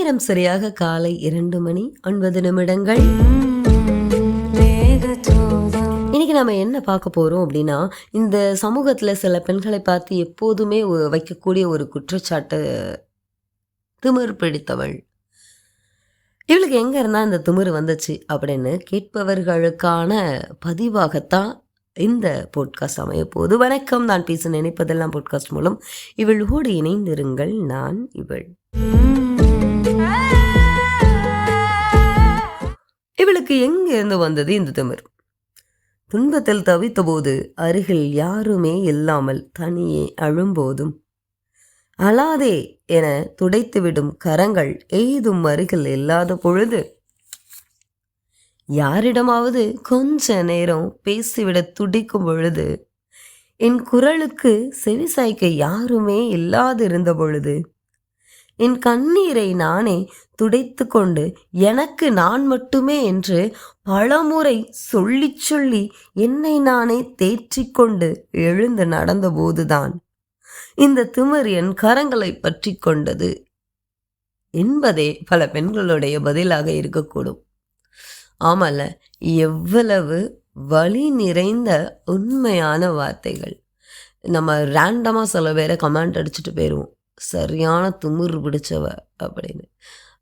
நேரம் சரியாக காலை 2:09 இன்னைக்கு நம்ம என்ன பார்க்க போறோம் அப்படின்னா, இந்த சமூகத்துல சில பெண்களை பார்த்து எப்போதுமே வைக்கக்கூடிய ஒரு குற்றச்சாட்டு, திமிர் பிடித்தவள். இவளுக்கு எங்க இருந்தா இந்த திமிரு வந்துச்சு அப்படின்னு கேட்பவர்களுக்கான பதிவாகத்தான் இந்த போட்காஸ்ட் அமைய போகுது. வணக்கம், நான் பேச நினைப்பதெல்லாம் போட்காஸ்ட் மூலம் இவளோடு இணைந்திருங்கள். நான் இவள். இவளுக்கு எங்க இருந்து வந்தது இந்த திமிர்? துன்பத்தில் தவித்த போது அருகில் யாருமே இல்லாமல் தனியே அழும்போதும், அழாதே என துடைத்துவிடும் கரங்கள் எய்தும் அருகில் இல்லாத பொழுது, யாரிடமாவது கொஞ்ச நேரம் பேசிவிட துடிக்கும் பொழுது, என் குரலுக்கு செவிசாய்க்க யாருமே இல்லாதிருந்த பொழுது, என் கண்ணீரை நானே துடைத்து கொண்டு எனக்கு நான் மட்டுமே என்று பலமுறை சொல்லி சொல்லி என்னை நானே தேற்றிக்கொண்டு எழுந்து நடந்தபோதுதான் இந்த திமிர் என் கரங்களை பற்றி கொண்டது என்பதே பல பெண்களுடைய பதிலாக இருக்கக்கூடும். ஆமல்ல, எவ்வளவு வலி நிறைந்த உண்மையான வார்த்தைகள். நம்ம ரேண்டமாக சில பேரை கமெண்ட் அடிச்சுட்டு போயிடுவோம், சரியான திமிர் பிடிச்சவ அப்படின்னு.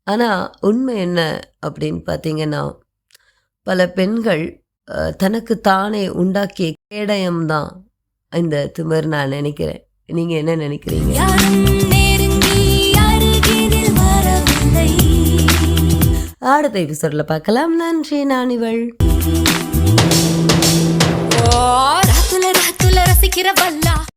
ஆனால் உண்மை என்ன அப்படின்னு பார்த்தீங்கன்னா, பல பெண்கள் தனக்கு தானே உண்டாக்கிய கேடயம்தான் இந்த திமிர் நான் நினைக்கிறேன். நீங்கள் என்ன நினைக்கிறீங்க? அடுத்த எபிசோட்ல பார்க்கலாம். நன்றி. நான் இவள். ரசிக்கிற வல்லா